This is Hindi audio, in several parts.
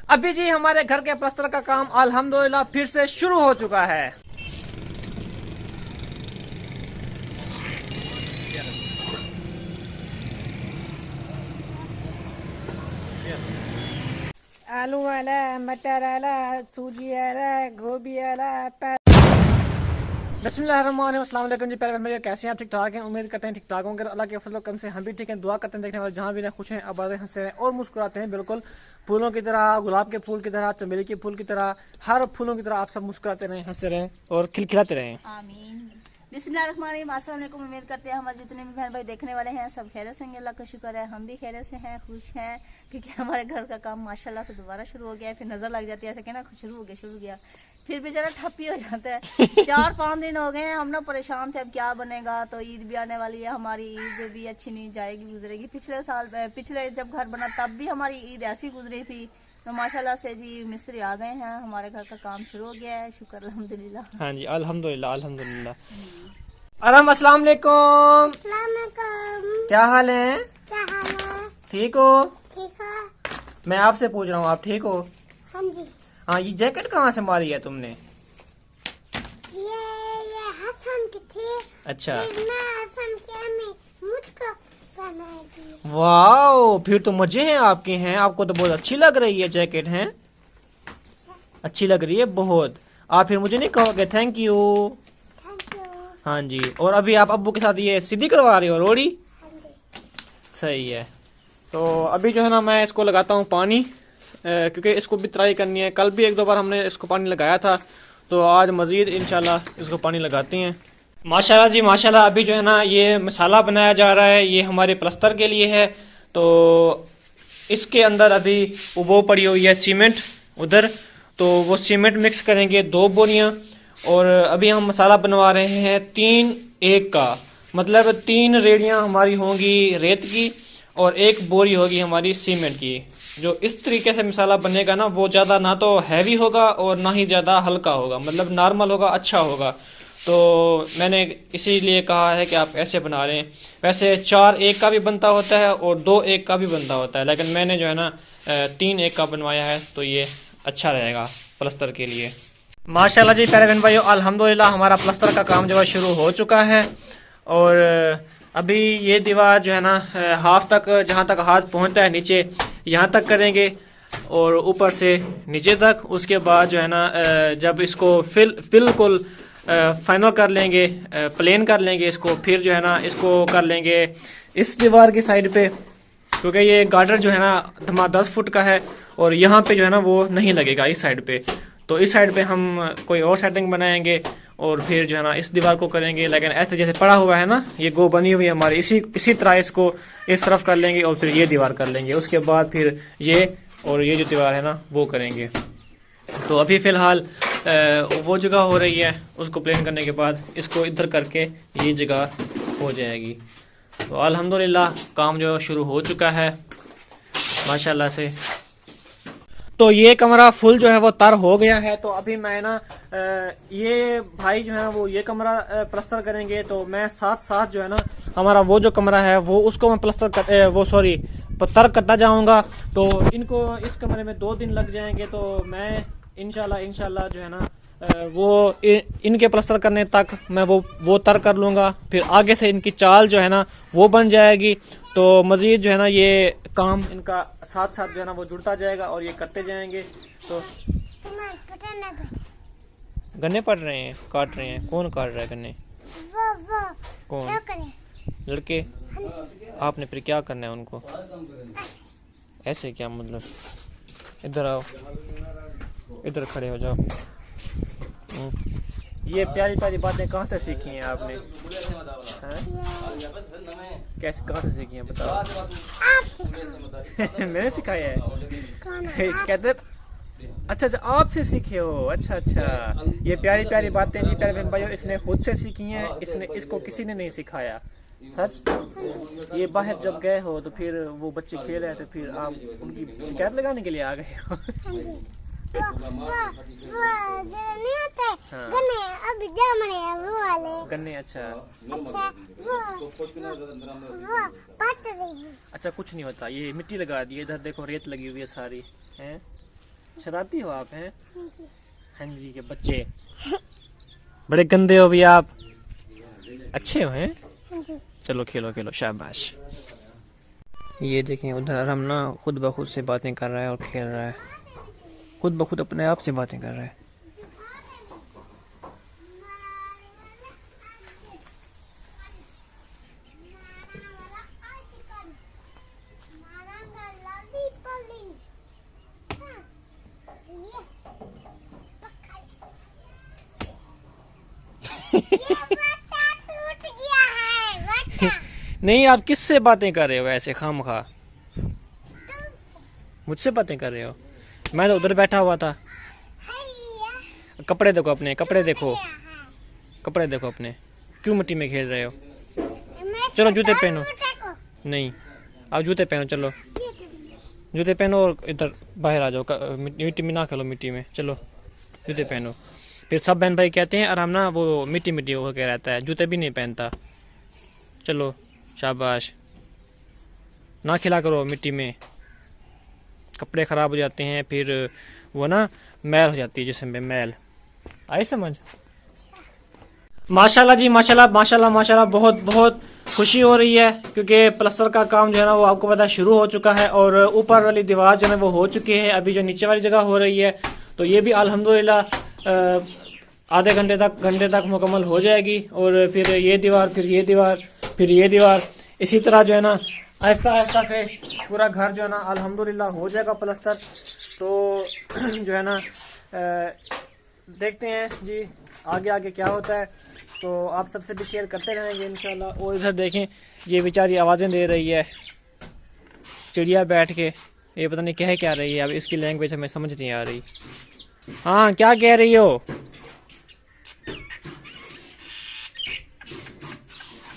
अभी जी हमारे घर के प्लास्टर का काम अल्हम्दुलिल्लाह फिर से शुरू हो चुका है। आलू वाला, मटर वाला, सूजी वाला, गोभी वाला। बिस्मिल्लाहिर्रहमानिर्रहीम। अस्सलाम वालेकुम जी, प्यारे मेरे कैसे हैं आप? ठीक ठाक हैं? उम्मीद करते हैं ठीक ठाक होंगे। अल्लाह के फजल करम से हम भी ठीक हैं। दुआ करते हैं देखने वाले जहाँ भी खुश हैं, आबाद हंसते हैं और मुस्कुराते हैं। बिल्कुल फूलों की तरह, गुलाब के फूल की तरह, चमेली के फूल की तरह, हर फूलों की तरह आप सब मुस्कुराते रहें, हंसते रहें और खिलखिलाते रहें। आमीन। बिस्मिल्लाहिर्रहमानिर्रहीम। अस्सलाम वालेकुम। उम्मीद करते हैं हमारे जितने भी बहन भाई देखने वाले हैं सब खैरियत से हैं। अल्लाह का शुक्र है हम भी खैरियत से हैं, खुश हैं, क्योंकि हमारे घर का काम माशाल्लाह से दोबारा शुरू हो गया है। फिर नजर लग जाती है ऐसे कहना शुरू हो गया फिर बेचारा ठप्पी हो जाता है। 4-5 दिन हो गए हैं हम ना परेशान थे अब क्या बनेगा। तो ईद भी आने वाली है, हमारी ईद भी अच्छी नहीं जाएगी, गुजरेगी। पिछले जब घर बना तब भी हमारी ईद ऐसी गुजरी थी। तो माशाल्लाह से जी मिस्त्री आ गए हैं, हमारे घर का काम शुरू हो गया है, शुक्र अल्हम्दुलिल्लाह। हाँ जी, अल्हम्दुलिल्लाह अल्हम्दुलिल्लाह। अरम अस्सलाम वालेकुम। क्या हाल है? ठीक हो? ठीक है। मैं आपसे पूछ रहा हूँ, आप ठीक हो? हाँ जी। हाँ, ये जैकेट कहाँ से मारी है तुमने? ये हसन की थी। अच्छा, मैं हसन के में मुझको पहनाई दी। वाओ, फिर तो मजे हैं आपके हैं। आपको तो बहुत अच्छी लग रही है जैकेट, है अच्छी लग रही है बहुत। आप फिर मुझे नहीं कहोगे थैंक यू? Thank you. हाँ जी। और अभी आप अब्बू के साथ ये सीधी करवा रहे हो रोड़ी? हाँ जी। सही है। तो अभी जो है ना मैं इसको लगाता हूँ पानी, क्योंकि इसको भी ट्राई करनी है। कल भी 1-2 बार हमने इसको पानी लगाया था, तो आज मज़ीद इंशाल्लाह इसको पानी लगाते हैं। माशाल्लाह जी माशाल्लाह। अभी जो है ना ये मसाला बनाया जा रहा है, ये हमारे प्लस्तर के लिए है। तो इसके अंदर अभी वो पड़ी हुई है सीमेंट उधर, तो वो सीमेंट मिक्स करेंगे 2 बोरियां। और अभी हम मसाला बनवा रहे हैं 3-1 का, मतलब 3 रेडियां हमारी होंगी रेत की और 1 बोरी होगी हमारी सीमेंट की। जो इस तरीके से मसाला बनेगा ना, वो ज़्यादा ना तो हैवी होगा और ना ही ज़्यादा हल्का होगा, मतलब नॉर्मल होगा, अच्छा होगा। तो मैंने इसीलिए कहा है कि आप ऐसे बना रहे हैं। वैसे 4-1 का भी बनता होता है और 2-1 का भी बनता होता है, लेकिन मैंने जो है ना 3-1 का बनवाया है, तो ये अच्छा रहेगा प्लस्तर के लिए। माशाल्लाह जी प्यारे बहन भाइयों, अल्हम्दुलिल्लाह हमारा प्लस्तर का काम जो है शुरू हो चुका है। और अभी ये दीवार जो है ना हाफ तक, जहाँ तक हाथ पहुँचता है नीचे, यहाँ तक करेंगे और ऊपर से नीचे तक। उसके बाद जो है ना जब इसको बिल्कुल फाइनल कर लेंगे, प्लेन कर लेंगे इसको, फिर जो है ना इसको कर लेंगे इस दीवार की साइड पे, क्योंकि ये गार्डर जो है ना 10 फुट का है और यहाँ पे जो है ना वो नहीं लगेगा इस साइड पे। तो इस साइड पे हम कोई और सेटिंग बनाएंगे और फिर जो है ना इस दीवार को करेंगे। लेकिन ऐसे जैसे पड़ा हुआ है ना, ये गो बनी हुई है हमारी, इसी तरह इसको इस तरफ कर लेंगे और फिर ये दीवार कर लेंगे। उसके बाद फिर ये और ये जो दीवार है ना वो करेंगे। तो अभी फ़िलहाल वो जगह हो रही है, उसको प्लेन करने के बाद इसको इधर करके ये जगह हो जाएगी। तो अल्हम्दुलिल्लाह काम जो शुरू हो चुका है माशाल्लाह से। तो ये कमरा फुल जो है वो तर हो गया है। तो अभी मैं ना ये भाई जो है वो ये कमरा प्लस्तर करेंगे, तो मैं साथ साथ जो है ना हमारा वो जो कमरा है वो उसको मैं तर करता जाऊंगा। तो इनको इस कमरे में 2 दिन लग जाएंगे। तो मैं इंशाल्लाह जो है ना वो इनके प्लस्तर करने तक मैं वो तर कर लूँगा। फिर आगे से इनकी चाल जो है ना वो बन जाएगी। तो मज़ीद जो है ना ये काम इनका साथ साथ जो है ना वो जुड़ता जाएगा और ये करते जाएंगे। तो गन्ने पड़ रहे हैं, काट रहे हैं। कौन काट रहा है गन्ने? वो कौन? क्या करें? लड़के? आपने फिर क्या करना है उनको? ऐसे क्या मतलब? इधर आओ, इधर खड़े हो जाओ। ये प्यारी प्यारी बातें कहाँ से सीखी हैं आपने? कैसे, कहाँ से सीखी हैं बताओ? मैंने सिखाया है? कहते अच्छा आपसे सीखे हो? अच्छा। ये प्यारी प्यारी बातें जी प्यारे बहन भाइयों इसने खुद से सीखी हैं, इसको किसी ने नहीं सिखाया। सच। ये बाहर जब गए हो तो फिर वो बच्चे खेल रहे थे, फिर आप उनकी शिकायत लगाने के लिए आ गए हो? वो नहीं होते गन्ने, अभी जामने वो वाले गन्ने। अच्छा वो पट रही है। अच्छा, कुछ नहीं होता, ये मिट्टी लगा दी है। इधर देखो रेत लगी हुई है सारी, हैं? शरारती हो आप हैं? हाँ जी के बच्चे बड़े गंदे हो भी आप, अच्छे हो हैं? चलो खेलो खेलो, शाबाश। ये देखें उधर हम ना खुद ब खुद से बातें कर रहा है और खेल रहा है, खुद ब खुद अपने आप से बातें कर रहा है। टूट गया है। नहीं, आप किससे बातें कर रहे हो ऐसे खामखा? मुझसे बातें कर रहे हो? मैं तो उधर बैठा हुआ था। कपड़े देखो अपने, कपड़े देखो, कपड़े देखो अपने, क्यों मिट्टी में खेल रहे हो? चलो जूते पहनो। नहीं, आप जूते पहनो, चलो जूते पहनो और इधर बाहर आ जाओ, मिट्टी में ना खेलो, मिट्टी में चलो जूते पहनो। फिर सब बहन भाई कहते हैं आराम ना वो मिट्टी मिट्टी होकर रहता है, जूते भी नहीं पहनता। चलो शाबाश, ना खिला करो मिट्टी में, कपड़े ख़राब हो जाते हैं, फिर वो ना मैल हो जाती है जिसम में, मैल। आई समझ? माशाल्लाह जी, माशाल्लाह माशाल्लाह माशाल्लाह, बहुत बहुत खुशी हो रही है क्योंकि प्लस्तर का काम जो है ना वो आपको पता शुरू हो चुका है और ऊपर वाली दीवार जो है वो हो चुकी है। अभी जो नीचे वाली जगह हो रही है तो ये भी अल्हम्दुलिल्लाह आधे घंटे तक मुकम्मल हो जाएगी। और फिर ये दीवार, फिर ये दीवार, फिर ये दीवार, इसी तरह जो है ना आहिस्ता आहिस्ता से पूरा घर जो है ना अल्हम्दुलिल्लाह हो जाएगा प्लस्तर। तो जो है ना देखते हैं जी आगे आगे क्या होता है, तो आप सबसे भी शेयर करते रहेंगे इंशाल्लाह। और इधर देखें ये बेचारी आवाज़ें दे रही है, चिड़िया बैठ के, ये पता नहीं कह रही है, अब इसकी लैंग्वेज हमें समझ नहीं आ रही। हाँ क्या कह रही हो?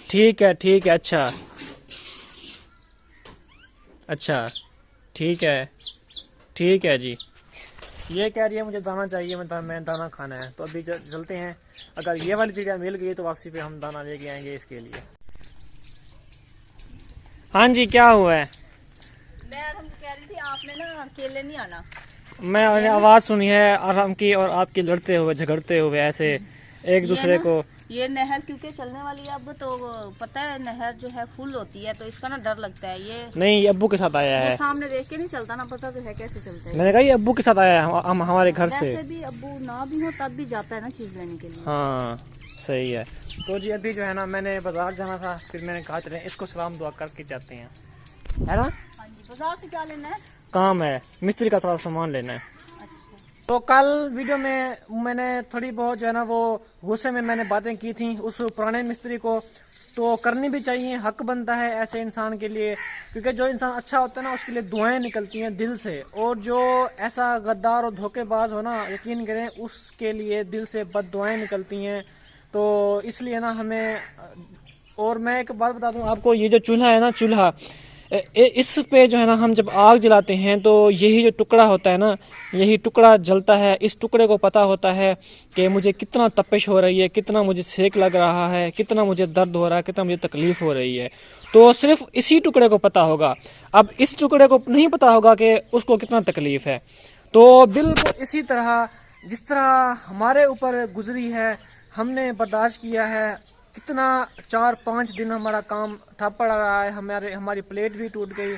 ठीक है ठीक है, अच्छा अच्छा ठीक है जी। ये कह रही है मुझे दाना चाहिए, मैं दाना खाना है। तो अभी चलते हैं, अगर ये वाली चिड़िया मिल गई तो वापसी पे हम दाना लेके आएंगे इसके लिए। हाँ जी क्या हुआ है? मैं कह रही थी आपने ना अकेले नहीं आना। मैंने आवाज़ सुनी है आराम की और आपकी लड़ते हुए झगड़ते हुए ऐसे एक दूसरे को। ये नहर क्योंकि चलने वाली है अब, तो पता है नहर जो है फुल होती है तो इसका ना डर लगता है। ये नहीं, ये अब्बू के साथ आया है। सामने देख के नहीं चलता ना, पता तो है कैसे चलता है। मैंने कहा ये अब्बू के साथ आया है हमारे घर से। वैसे भी अब्बू ना भी हो तब भी जाता है ना चीज लेने के लिए। हाँ सही है। तो जी अभी जो है ना मैंने बाजार जाना था, फिर मैंने कहा चले इसको सलाम दुआ करके जाते हैं, है ना? हाँ जी, बाजार से क्या लेना है? काम है, मिस्त्री का थोड़ा सामान लेना है। तो कल वीडियो में मैंने थोड़ी बहुत जो है ना वो गुस्से में मैंने बातें की थी उस पुराने मिस्त्री को, तो करनी भी चाहिए, हक बनता है ऐसे इंसान के लिए, क्योंकि जो इंसान अच्छा होता है ना उसके लिए दुआएं निकलती हैं दिल से, और जो ऐसा गद्दार और धोखेबाज हो ना यकीन करें उसके लिए दिल से बद दुआएं निकलती हैं। तो इसलिए ना हमें, और मैं एक बात बता दूं आपको, ये जो चूल्हा है ना, चूल्हा इस पे जो है ना हम जब आग जलाते हैं तो यही जो टुकड़ा होता है ना, यही टुकड़ा जलता है। इस टुकड़े को पता होता है कि मुझे कितना तपिश हो रही है, कितना मुझे सेक लग रहा है, कितना मुझे दर्द हो रहा है, कितना मुझे तकलीफ़ हो रही है। तो सिर्फ इसी टुकड़े को पता होगा। अब इस टुकड़े को नहीं पता होगा कि उसको कितना तकलीफ़ है। तो बिल्कुल इसी तरह जिस तरह हमारे ऊपर गुजरी है, हमने बर्दाश्त किया है, कितना 4-5 दिन हमारा काम ठप पड़ा रहा है, हमारी प्लेट भी टूट गई,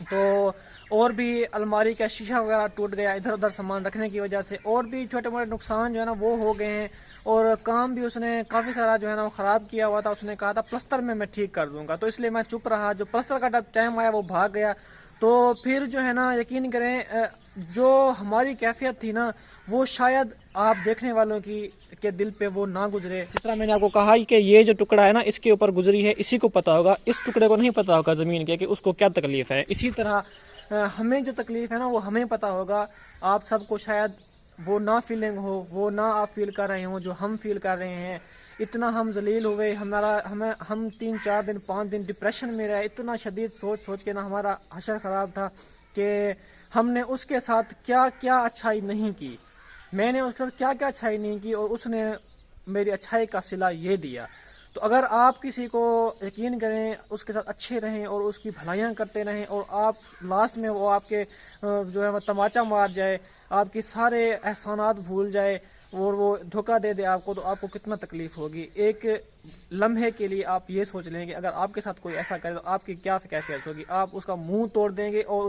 तो और भी अलमारी का शीशा वगैरह टूट गया इधर उधर सामान रखने की वजह से, और भी छोटे मोटे नुकसान जो है ना वो हो गए हैं। और काम भी उसने काफ़ी सारा जो है ना वो ख़राब किया हुआ था। उसने कहा था प्लस्तर में मैं ठीक कर दूंगा, तो इसलिए मैं चुप रहा। जो प्लस्तर का टाइम आया वो भाग गया। तो फिर जो है ना यकीन करें जो हमारी कैफियत थी ना वो शायद आप देखने वालों के दिल पे वो ना गुजरे। जिस तरह मैंने आपको कहा कि ये जो टुकड़ा है ना इसके ऊपर गुजरी है, इसी को पता होगा, इस टुकड़े को नहीं पता होगा ज़मीन के कि उसको क्या तकलीफ़ है। इसी तरह हमें जो तकलीफ़ है ना वो हमें पता होगा, आप सबको शायद वो ना फीलिंग हो, वो ना आप फील कर रहे हो जो हम फील कर रहे हैं। इतना हम जलील हुए, हम 3-4 दिन 5 दिन डिप्रेशन में रहे, इतना शदीद सोच के ना हमारा हशर ख़राब था कि हमने उसके साथ क्या क्या अच्छाई नहीं की, मैंने उसके साथ क्या क्या अच्छाई नहीं की और उसने मेरी अच्छाई का सिला ये दिया। तो अगर आप किसी को यकीन करें, उसके साथ अच्छे रहें और उसकी भलाइयाँ करते रहें और आप लास्ट में वो आपके जो है वो तमाचा मार जाए, आपके सारे एहसानात भूल जाए और वो धोखा दे दे आपको, तो आपको कितना तकलीफ होगी। एक लम्हे के लिए आप ये सोच लें कि अगर आपके साथ कोई ऐसा करे तो आपकी क्या कैफियत होगी। आप उसका मुंह तोड़ देंगे और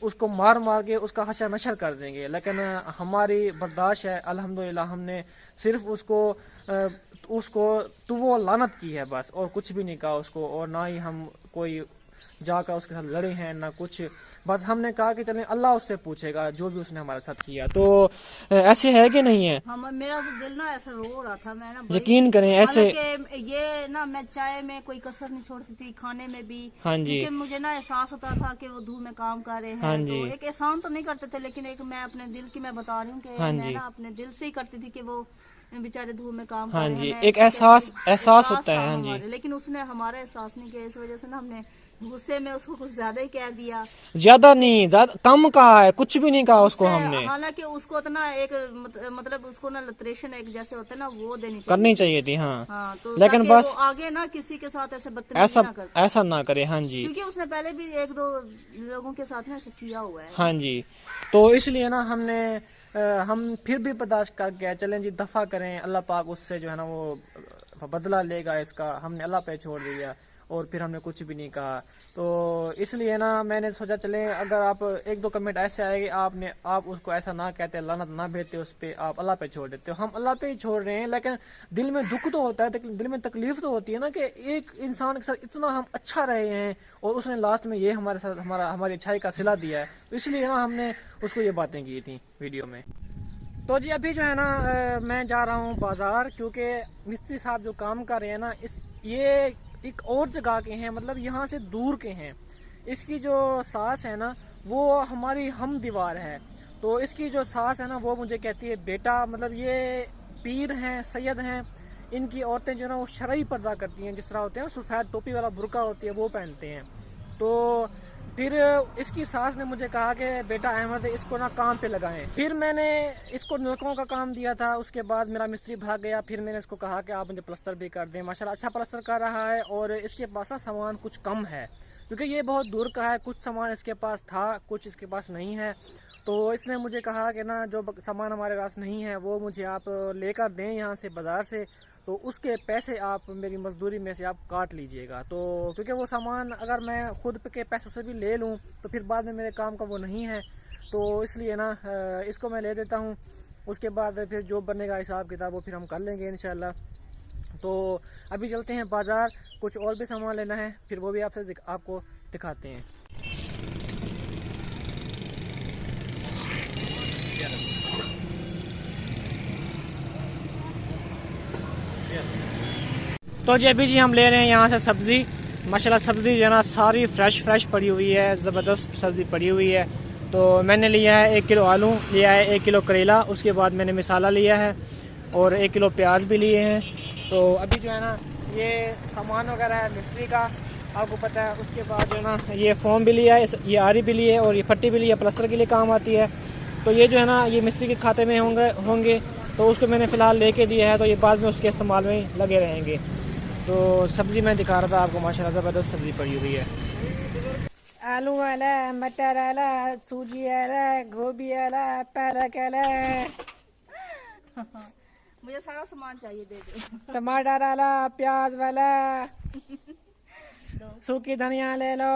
उसको मार मार के उसका हशर नशर कर देंगे। लेकिन हमारी बर्दाश्त है अल्हम्दुलिल्लाह, हमने सिर्फ उसको तो वो लानत की है बस, और कुछ भी नहीं कहा उसको, और ना ही हम कोई जाकर उसके साथ लड़े हैं ना कुछ। बस हमने कहा कि चलें अल्लाह उससे पूछेगा जो भी उसने हमारे साथ किया। तो ऐसे है कि नहीं है? हम मेरा तो दिल ना ऐसा रो रहा था, मैं ना यकीन करें ऐसे ये ना मैं चाय में कोई कसर नहीं छोड़ती थी, खाने में भी। हाँ जी, क्योंकि मुझे ना एहसास होता था कि वो धूप में काम कर रहे हैं। हाँ तो जी, एक एहसान तो नहीं करते थे, लेकिन एक मैं अपने दिल की मैं बता रही हूँ कि हाँ मैं जी, ना अपने दिल से ही करती थी कि वो बेचारे धूप में काम कर हाँ रहे जी, हैं। एक एहसास होता है। हाँ जी, लेकिन उसने हमारा एहसास नहीं किया, इस वजह से ना हमने गुस्से में उसको कुछ ज्यादा ही कह दिया। ज्यादा नहीं, ज्यादा कम कहा है, कुछ भी नहीं कहा उसको हमने। हालांकि उसको तो ना एक मतलब उसको ना लतरेशन एक जैसे होते हैं ना, वो देनी चाहिए, करनी चाहिए थी। हाँ, हाँ, तो लेकिन ताकि बस वो आगे ना किसी के साथ ऐसे बदतमीजी ना करे, ऐसा ना करे। हाँ जी, क्योंकि उसने पहले भी एक दो लोगों के साथ ना ऐसे किया हुआ है। हाँ जी, तो इसलिए ना हम फिर भी बर्दाश्त कर गया। चलें जी, दफा करें, अल्लाह पाक उससे जो है ना वो बदला लेगा इसका। हमने अल्लाह पे छोड़ दिया और फिर हमने कुछ भी नहीं कहा। तो इसलिए ना मैंने सोचा चलें, अगर आप एक दो कमेंट ऐसे आएंगे, आप उसको ऐसा ना कहते, लानत ना भेजते उस पर, आप अल्लाह पे छोड़ देते हो। हम अल्लाह पे ही छोड़ रहे हैं, लेकिन दिल में दुख तो होता है, दिल में तकलीफ तो होती है ना कि एक इंसान के साथ इतना हम अच्छा रहे हैं और उसने लास्ट में ये हमारे साथ हमारी अच्छाई का सिला दिया है। तो इसलिए ना हमने उसको ये बातें की थी वीडियो में। तो जी अभी जो है ना मैं जा रहा हूँ बाजार, क्योंकि मिस्त्री साहब जो काम कर रहे हैं ना, ये एक और जगह के हैं, मतलब यहाँ से दूर के हैं। इसकी जो सास है ना वो हमारी हम दीवार है। तो इसकी जो सास है ना वो मुझे कहती है बेटा, मतलब ये पीर हैं, सैयद हैं, इनकी औरतें जो है ना वो शरई पर्दा करती हैं, जिस तरह होते हैं सफ़ेद टोपी वाला बुर्का होती है वो पहनते हैं। तो फिर इसकी सास ने मुझे कहा कि बेटा अहमद इसको ना काम पे लगाएं। फिर मैंने इसको नलकों का काम दिया था, उसके बाद मेरा मिस्त्री भाग गया। फिर मैंने इसको कहा कि आप मुझे प्लस्तर भी कर दें। माशाल्लाह अच्छा प्लस्तर कर रहा है, और इसके पास ना सामान कुछ कम है क्योंकि ये बहुत दूर का है। कुछ सामान इसके पास था, कुछ इसके पास नहीं है। तो इसने मुझे कहा कि ना जो सामान हमारे पास नहीं है वो मुझे आप लेकर दें यहाँ से बाज़ार से, तो उसके पैसे आप मेरी मजदूरी में से आप काट लीजिएगा। तो क्योंकि वो सामान अगर मैं खुद के पैसों से भी ले लूँ तो फिर बाद में मेरे काम का वो नहीं है, तो इसलिए ना इसको मैं ले देता हूँ। उसके बाद फिर जो बनेगा हिसाब किताब वो फिर हम कर लेंगे इंशाल्लाह। तो अभी चलते हैं बाज़ार, कुछ और भी सामान लेना है, फिर वो भी आपको दिखाते हैं। तो जी अभी जी हम ले रहे हैं यहाँ से सब्ज़ी। माशाल्लाह सब्ज़ी जो है ना सारी फ्रेश पड़ी हुई है, ज़बरदस्त सब्ज़ी पड़ी हुई है। तो मैंने लिया है 1 किलो आलू, लिया है 1 किलो करेला, उसके बाद मैंने मसाला लिया है और 1 किलो प्याज भी लिए हैं। तो अभी जो है ना ये सामान वगैरह है मिस्त्री का, आपको पता है। उसके बाद जो है ना ये फोम भी लिया है, ये आरी भी ली है और ये फट्टी भी ली है, प्लास्टर के लिए काम आती है। तो ये जो है ना ये मिस्त्री के खाते में होंगे तो उसको मैंने फ़िलहाल लेके दिया है, तो ये बाद में उसके इस्तेमाल में लगे रहेंगे। तो सब्ज़ी मैं दिखा रहा था आपको, माशाल्लाह ज़बरदस्त सब्ज़ी पड़ी हुई है। आलू वाला, मटर वाला, सूजी वाला, गोभी वाला, पालक वाला, मुझे सारा सामान चाहिए, दे दो। टमाटर वाला, प्याज वाला, सूखी धनिया ले लो।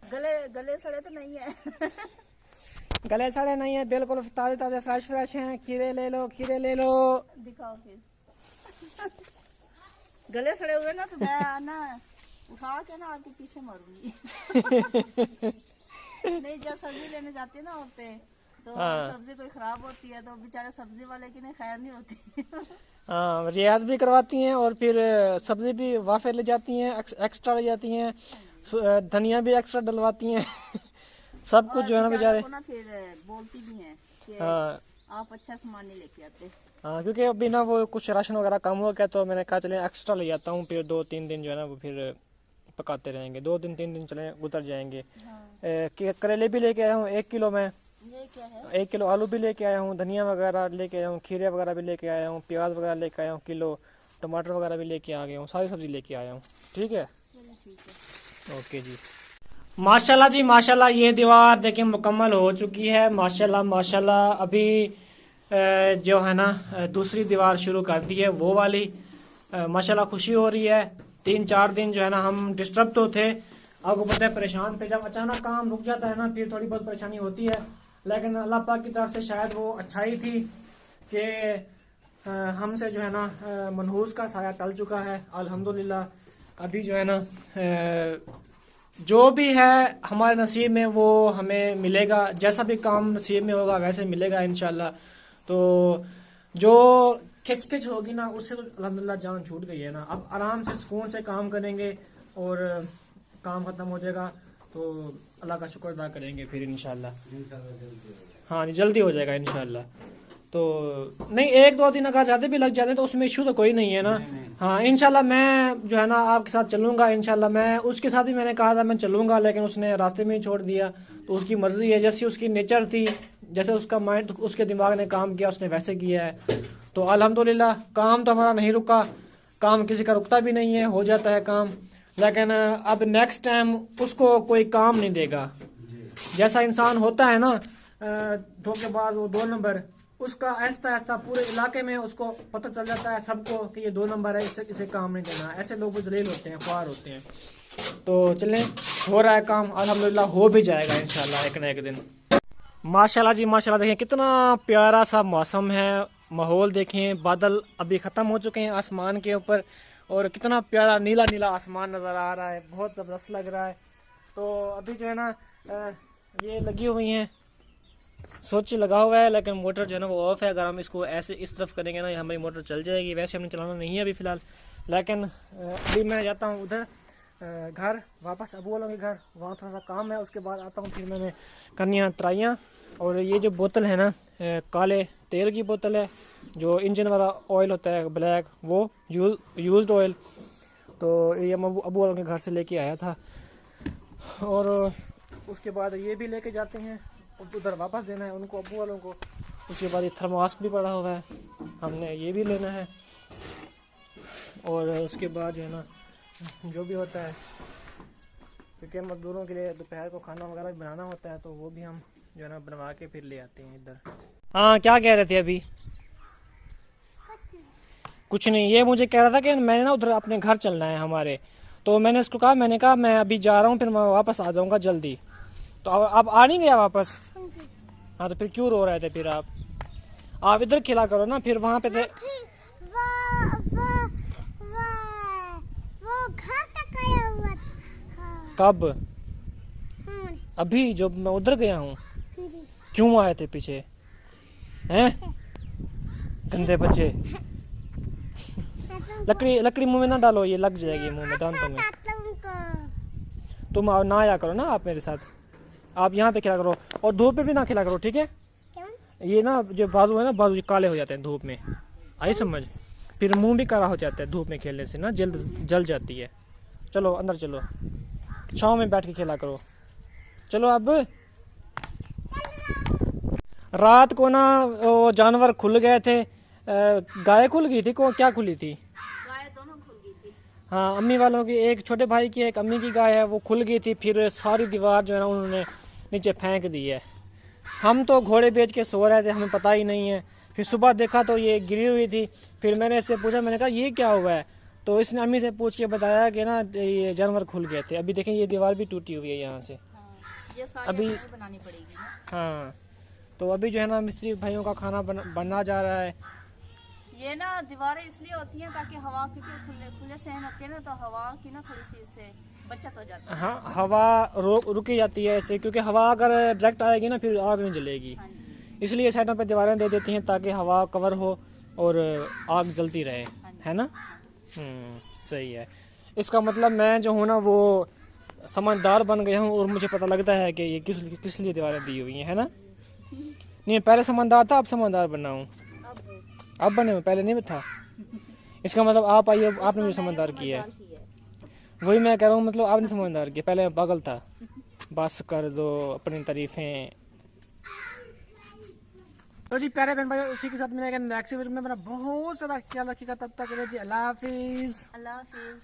गले सड़े तो नहीं है? गले सड़े नहीं है, बिल्कुल ताज़े ताज़े फ्रेश हैं। खीरे ले लो, दिखाओ फिर। गले सड़े हुए ना तो मैं ना उठा के ना आपके पीछे मारूंगी। नहीं, जब सब्जी लेने जाती है ना औरतें तो सब्जी कोई खराब होती है तो बेचारे सब्जी वाले की नहीं खैर नहीं होती। हाँ, रियायत भी करवाती हैं और फिर सब्जी भी वाफे ले जाती हैं, एक्स्ट्रा ले जाती हैं, धनिया भी एक्स्ट्रा डलवाती हैं। सब कुछ जो है ना बेचारे फिर बोलती भी हैं कि आप अच्छा सामान नहीं लेके आते। हाँ, क्योंकि अभी ना वो कुछ राशन वगैरह कम हो गया तो मैंने कहा चले एक्स्ट्रा ले जाता हूँ, फिर 2-3 दिन जो है ना वो फिर पकाते रहेंगे। 2-3 दिन चले गुजर जाएंगे। करेले भी लेके आया हूँ 1 किलो में, 1 किलो आलू भी लेके आया हूँ, धनिया वगैरह लेके आया हूँ, खीरे वगैरह भी लेके आया हूँ, प्याज वगैरह लेके आया हूँ किलो, टमाटर वगैरह भी लेके आ गया हूँ, सारी सब्ज़ी लेके आया हूँ। ठीक है, ओके जी। माशाल्लाह जी माशाल्लाह, ये दीवार देखिए मुकम्मल हो चुकी है माशाल्लाह माशाल्लाह। अभी जो है ना दूसरी दीवार शुरू कर दी है वो वाली। माशाल्लाह खुशी हो रही है। 3-4 दिन जो है ना हम डिस्टर्ब तो थे, आपको पता है परेशान थे। जब अचानक काम रुक जाता है ना फिर थोड़ी बहुत परेशानी होती है, लेकिन अल्लाह पाक की तरफ से शायद वो अच्छाई थी कि हमसे जो है ना मनहूस का साया टल चुका है अल्हम्दुलिल्लाह। अभी जो है ना जो भी है हमारे नसीब में वो हमें मिलेगा, जैसा भी काम नसीब में होगा वैसे मिलेगा इंशाल्लाह। तो जो खिच होगी ना उससे तो अल्हम्दुलिल्लाह जान छूट गई है ना। अब आराम से सुकून से काम करेंगे और काम खत्म हो जाएगा तो अल्लाह का शुक्र अदा करेंगे फिर इंशाल्लाह। हाँ जी, जल्दी हो जाएगा इंशाल्लाह। तो नहीं, 1-2 दिन अगर ज़्यादा भी लग जाते तो उसमें इशू तो कोई नहीं है ना। हाँ इंशाल्लाह मैं जो है ना आपके साथ चलूँगा इंशाल्लाह। मैं उसके साथ ही मैंने कहा था मैं चलूँगा, लेकिन उसने रास्ते में ही छोड़ दिया। तो उसकी मर्ज़ी है, जैसी उसकी नेचर थी, जैसे उसका माइंड उसके दिमाग ने काम किया उसने वैसे किया है। तो अल्हम्दुलिल्लाह काम तो हमारा नहीं रुका, काम किसी का रुकता भी नहीं है, हो जाता है काम। लेकिन अब नेक्स्ट टाइम उसको कोई काम नहीं देगा। जैसा इंसान होता है ना धोखेबाज, वो 2 नंबर, उसका ऐसा ऐसा पूरे इलाके में उसको पता चल जाता है सबको कि ये 2 नंबर है, इसे काम नहीं देना। ऐसे लोग जलील होते हैं, ख्वार होते हैं। तो चलें, हो रहा है काम अल्हम्दुलिल्लाह, हो भी जाएगा इंशाल्लाह एक ना एक दिन। माशाल्लाह जी माशाल्लाह, देखें कितना प्यारा सा मौसम है, माहौल देखें, बादल अभी ख़त्म हो चुके हैं आसमान के ऊपर और कितना प्यारा नीला नीला आसमान नज़र आ रहा है, बहुत ज़बरदस्त लग रहा है। तो अभी जो है ना ये लगी हुई हैं, स्विच लगा हुआ है लेकिन मोटर जो है ना वो ऑफ है। अगर हम इसको ऐसे इस तरफ करेंगे ना हमारी मोटर चल जाएगी। वैसे हमने चलाना नहीं है अभी फ़िलहाल, लेकिन अभी मैं जाता हूँ उधर घर वापस अबू वालों के घर, वहाँ थोड़ा सा काम है, उसके बाद आता हूँ। फिर मैंने करनी है तराइयाँ। और ये जो बोतल है ना काले तेल की बोतल है, जो इंजन वाला ऑयल होता है ब्लैक, वो यूज्ड ऑयल। तो ये मैं अबू वालों के घर से लेके आया था। और उसके बाद ये भी लेके जाते हैं, उधर वापस देना है उनको, अबू वालों को। उसके बाद ये थर्मास्क भी पड़ा हुआ है, हमने ये भी लेना है। और उसके बाद जो है ना जो भी होता है, क्योंकि मजदूरों के लिए दोपहर को खाना वगैरह भी बनाना होता है, तो वो भी हम जो है ना बनवा के फिर ले आते हैं इधर। हाँ क्या कह रहे थे अभी? कुछ नहीं, ये मुझे कह रहा था कि मैंने ना उधर अपने घर चलना है हमारे। तो मैंने इसको कहा, मैंने कहा मैं अभी जा रहा हूँ, फिर मैं वापस आ जाऊँगा जल्दी। तो अब आ नहीं गया वापस? हाँ तो फिर क्यों रो रहे थे फिर आप इधर खिला करो ना, फिर वहाँ पे थे। वो घर तक आया हुआ था। कब? अभी जो मैं उधर गया हूँ? क्यों आए थे पीछे? हैं गंदे बच्चे। लकड़ी मुंह में ना डालो, ये लग जाएगी मुंह में, दांतों में। तुम ना आया करो ना आप मेरे साथ, आप यहाँ पे खिला करो और धूप में भी ना खिला करो, ठीक है? ये ना जो बाजू है ना, बाजू ये काले हो जाते हैं धूप में, आई समझ? फिर मुंह भी काला हो जाता है धूप में खेलने से ना, जल जाती है। चलो अंदर चलो, छाँव में बैठ के खेला करो। चलो अब रात को ना वो जानवर खुल गए थे, गाय खुल गई थी, को क्या खुली थी? गाय दोनों खुल गई थी। हाँ अम्मी वालों की, एक छोटे भाई की एक अम्मी की गाय है, वो खुल गई थी। फिर सारी दीवार जो है ना उन्होंने नीचे फेंक दी है। हम तो घोड़े बेच के सो रहे थे, हमें पता ही नहीं है। फिर सुबह देखा तो ये गिरी हुई थी। फिर मैंने इससे पूछा, मैंने कहा ये क्या हुआ है? तो इसने अम्मी से पूछ के बताया कि ना ये जानवर खुल गए थे। अभी देखें ये दीवार भी टूटी हुई है यहाँ से। ये सारी अभी बनानी पड़ेगी ना। हाँ तो अभी जो है ना मिस्त्री भाइयों का खाना बनना जा रहा है। ये ना दीवारें इसलिए होती हैं ताकि हवा, क्योंकि खुले सहन होते हैं ना, तो हवा की ना थोड़ी सी इससे बचत हो जाती है। हाँ हवा रुकी जाती है इससे, क्योंकि हवा अगर डायरेक्ट आएगी ना फिर आग नहीं जलेगी। हाँ जी। इसलिए साइडों पे दीवारें दे देती हैं ताकि हवा कवर हो और आग जलती रहे, है ना? सही है। इसका मतलब मैं जो हूँ ना वो समझदार बन गया हूँ और मुझे पता लगता है कि ये किस लिए दीवारें दी हुई हैं, है ना? नहीं पहले समझदार था, अब समझदार बना हूँ। अब बने हुए, पहले नहीं था। इसका मतलब आप आइए, आपने मुझे समझदार किया है। वही मैं कह रहा हूँ, मतलब आपने समझदार किया, पहले मैं पागल था। बस कर दो अपनी तारीफें। तो जी प्यारे बहन भाई, उसी के साथ मिलेगा नेक्स्ट वीडियो में। मेरा बहुत सारा ख्याल रखिएगा, तब तक के लिए जी अल्लाह हाफिज। अल्लाह हाफिज।